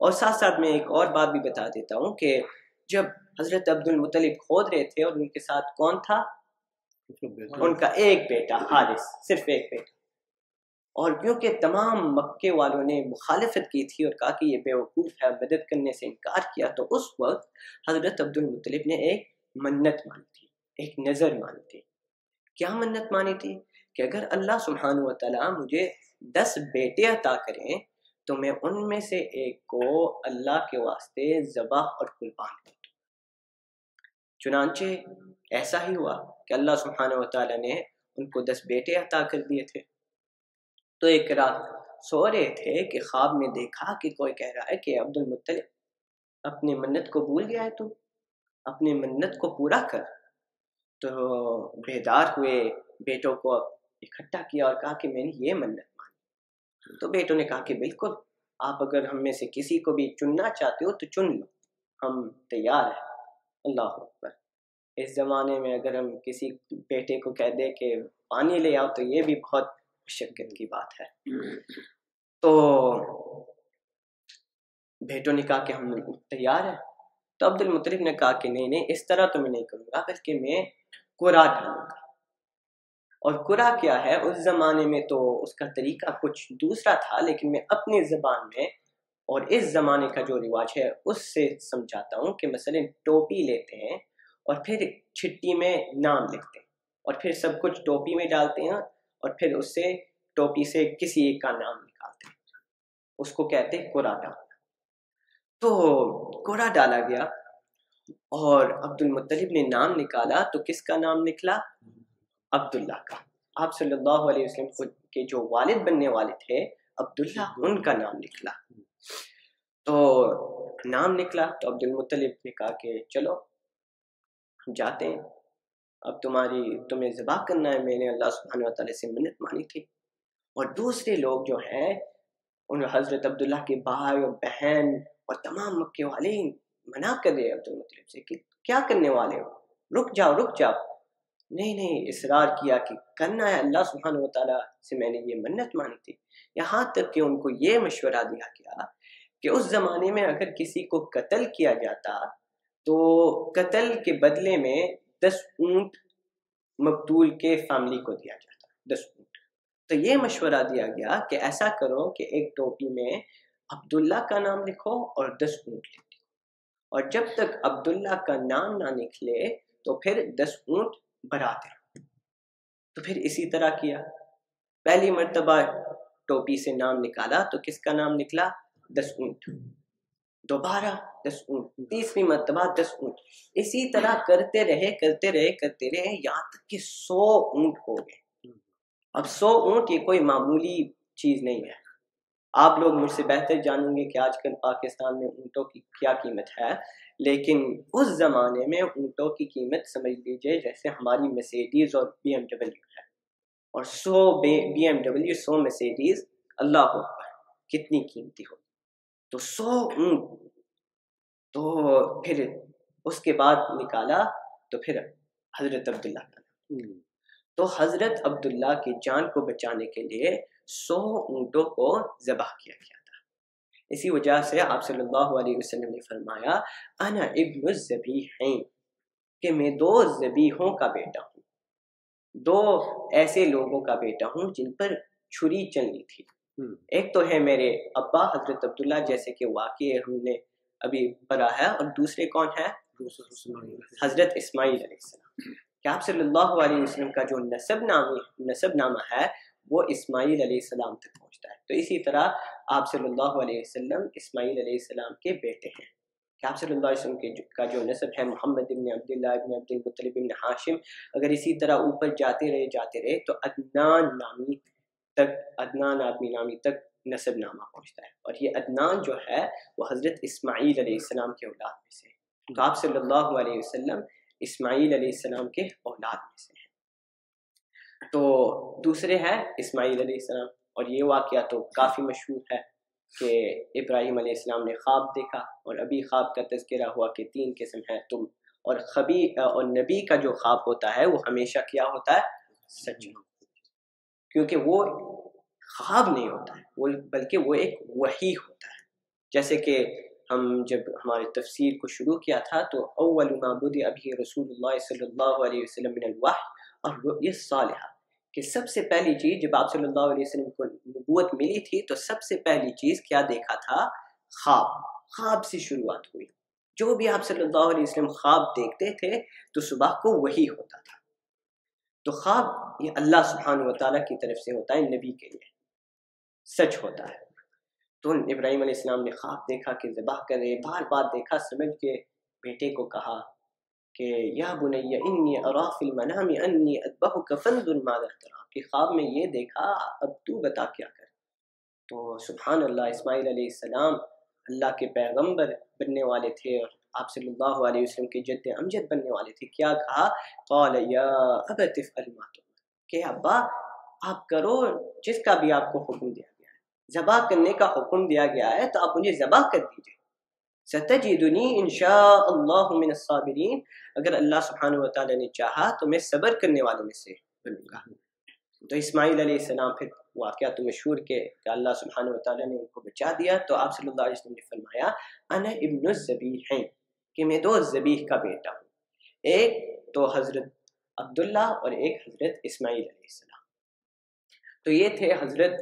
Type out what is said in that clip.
اور ساتھ ساتھ میں ایک اور بات بھی بتا دیتا ہوں کہ جب حضرت عبد المطلب کھود رہے تھے اور ان کے ساتھ کون تھا؟ ان کا ایک بیٹا حارث، صرف ایک بیٹا. اور کیونکہ تمام مکے والوں نے مخالفت کی تھی اور کہا کہ یہ بیوقوف ہے، مدد کرنے سے انکار کیا، تو اس وقت حضرت عبد المطلب نے ایک منت مانی تھی، ایک نظر مانی تھی. کیا منت مانی تھی؟ کہ اگر اللہ سبحانہ و تعالیٰ مجھے 10 بیٹے عطا کریں تو میں ان میں سے ایک کو اللہ کے واسطے ذبح اور قربان کر دوں. چنانچہ ایسا ہی ہوا کہ اللہ سبحانہ و تعالیٰ نے ان کو 10 بیٹے عطا کر دیے تھے. تو ایک رات سو رہے تھے کہ خواب میں دیکھا کہ کوئی کہہ رہا ہے کہ عبد المطلب اپنی منت کو بھول گیا ہے، تو اپنی منت کو پورا کر. تو بیدار ہوئے، بیٹوں کو اکٹھا کیا اور کہا کہ میں نے یہ منت مانی. تو بیٹوں نے کہا کہ بالکل، آپ اگر ہم میں سے کسی کو بھی چننا چاہتے ہو تو چن لو، ہم تیار ہیں. اللہ اکبر. اس زمانے میں اگر ہم کسی بیٹے کو کہہ دیں کہ پانی لے آؤ تو یہ بھی بہت مشقت کی بات ہے. تو بیٹوں نے کہا کہ ہم تیار ہیں. تو عبد المطلب نے کہا کہ نہیں، اس طرح تو میں نہیں کروں گا، بلکہ میں قرا ڈالوں گا. اور قرا کیا ہے؟ اس زمانے میں تو اس کا طریقہ کچھ دوسرا تھا، لیکن میں اپنی زبان میں اور اس زمانے کا جو رواج ہے اس سے سمجھاتا ہوں کہ مثلا ٹوپی لیتے ہیں اور پھر چھٹی میں نام لکھتے ہیں اور پھر سب کچھ ٹوپی میں ڈالتے ہیں اور پھر اس سے ٹوپی سے کسی ایک کا نام نکالتے ہیں. اس کو کہتے ہیں قرا ڈالنا. تو قرا ڈالا گیا اور عبد المطلب نے نام نکالا تو کس کا نام نکلا؟ عبداللہ کا. آپ صلی اللہ علیہ وسلم کے جو والد بننے والے تھے عبداللہ، ان کا نام نکلا. تو نام نکلا تو عبد المطلب نے کہا کہ چلو جاتے ہیں، اب تمہیں ذبح کرنا ہے، میں نے اللہ سبحانہ و تعالیٰ سے منت مانی تھی. اور دوسرے لوگ جو ہیں ان حضرت عبداللہ کے بھائی اور بہن اور تمام مکے والے منع کر رہے عبد المطلب سے کہ کیا کرنے والے ہو، رک جاؤ. نہیں، اصرار کیا کہ کرنا ہے، اللہ سبحانہ و تعالیٰ سے میں نے یہ منت مانی تھی. یہاں تک کہ ان کو یہ مشورہ دیا گیا کہ اس زمانے میں اگر کسی کو قتل کیا جاتا تو قتل کے بدلے میں 10 اونٹ مقتول کے فیملی کو دیا جاتا، 10 اونٹ. تو یہ مشورہ دیا گیا کہ ایسا کرو کہ ایک ٹوپی میں عبداللہ کا نام لکھو اور 10 اونٹ لکھ دو، اور جب تک عبداللہ کا نام نہ نکلے تو پھر 10 اونٹ بھراتے. تو پھر اسی طرح کیا. پہلی مرتبہ ٹوپی سے نام نکالا تو کس کا نام نکلا؟ 10 اونٹ. دوبارہ 10 اونٹ. تیسری مرتبہ 10 اونٹ. اسی طرح کرتے رہے یہاں تک کہ 100 اونٹ ہو گئے. اب 100 اونٹ یہ کوئی معمولی چیز نہیں ہے. آپ لوگ مجھ سے بہتر جانیں گے کہ آج کل پاکستان میں اونٹوں کی کیا قیمت ہے، لیکن اس زمانے میں اونٹوں کی قیمت سمجھ لیجئے جیسے ہماری مرسیڈیز اور BMW ہے. اور 100 BMW 100 مرسیڈیز، اللہ اکبر کتنی قیمتی ہو. تو 100 اونٹ. تو پھر اس کے بعد نکالا تو پھر حضرت عبداللہ کا. تو حضرت عبداللہ کی جان کو بچانے کے لیے 100 اونٹوں کو ذبح کیا گیا تھا. اسی وجہ سے آپ صلی اللہ علیہ وسلم نے فرمایا انا ابن الذبیحین، کہ میں 2 ذبیحوں کا بیٹا ہوں، 2 ایسے لوگوں کا بیٹا ہوں جن پر چھری چلنی تھی. ایک تو ہے میرے ابا حضرت عبداللہ جیسے کہ واقعہ ہم نے ابھی پڑھا ہے، اور دوسرے کون ہے؟ حضرت اسماعیل علیہ السلام. کہ آپ صلی اللہ علیہ وسلم کا جو نسب نامہ ہے وہ اسماعیل علیہ السلام تک پہنچتا ہے. تو اسی طرح آپ صلی اللہ علیہ وسلم اسماعیل علیہ السلام کے بیٹے ہیں. کہ آپ صلی اللہ علیہ وسلم کا جو نسب ہے محمد ابن عبداللہ ابن عبد المطلب ابن ہاشم، اگر اسی طرح اوپر جاتے رہے تو عدنان آدمی نامی تک نسب نامہ پہنچتا ہے. اور یہ عدنان جو ہے وہ حضرت اسماعیل علیہ السلام کے اولاد میں سے. تو آپ صلی اللہ علیہ وسلم اسماعیل علیہ السلام کے اولاد میں سے ہیں. تو دوسرے ہے اسماعیل علیہ السلام، اور یہ واقعہ تو کافی مشہور ہے کہ ابراہیم علیہ السلام نے خواب دیکھا، اور ابھی خواب کا تذکرہ ہوا کہ 3 قسم ہے. اور نبی کا جو خواب ہوتا ہے وہ ہمیشہ کیا ہوتا ہے؟ سچ، کیونکہ وہ خواب نہیں ہوتا ہے، بلکہ وہ ایک وحی ہوتا ہے. جیسے کہ ہم جب ہماری تفسیر کو شروع کیا تھا تو اول ما بدأ به رسول اللہ صلی اللہ علیہ وسلم من الوحی اور رؤیا الصالحہ، کہ سب سے پہلی چیز جب آپ صلی اللہ علیہ وسلم کو نبوت ملی تھی تو سب سے پہلی چیز کیا دیکھا تھا؟ خواب سے شروعات ہوئی. جو بھی آپ صلی اللہ علیہ وسلم خواب دیکھتے تھے تو صبح کو وہی ہوتا تھا. تو خواب یہ اللہ سبحانہ وتعالیٰ کی طرف سے ہوتا ہے، نبی کے لیے سچ ہوتا ہے. تو ابراہیم علیہ السلام نے خواب دیکھا کہ ذبح کرے، بار بار دیکھا، سمجھ کے بیٹے کو کہا کہ یا بنی انی ارا فی المنام انی اذبحک فانظر ماذا تری، کہ خواب میں یہ دیکھا، اب تو بتا کیا کر. تو سبحان اللہ، اسماعیل علیہ السلام اللہ کے پیغمبر بننے والے تھے اور آپ صلی اللہ علیہ وسلم کے جد امجد بننے والے تھے. کیا کہا؟ قال یا ابت افعل ما تؤمر، کہ ابا آپ کرو جس کا بھی آپ کو حکم دیا گیا ہے. ذبح کرنے کا حکم دیا گیا ہے تو آپ مجھے ذبح کر دیجئے. ستجدنی انشاء اللہ من الصابرین، اگر اللہ سبحانہ وتعالی نے چاہا تو میں صبر کرنے والوں میں سے بنوں گا. تو اسماعیل علیہ السلام پھر واقعہ تو مشہور کہ اللہ سبحانہ وتعالی نے ان کو بچا دیا. تو آپ صلی اللہ علیہ وسلم نے فرمایا انا ابن الذبیحین، کہ میں دو ذبیح کا بیٹا ہوں، ایک تو حضرت عبداللہ اور ایک حضرت اسماعیل علیہ السلام. تو یہ تھے حضرت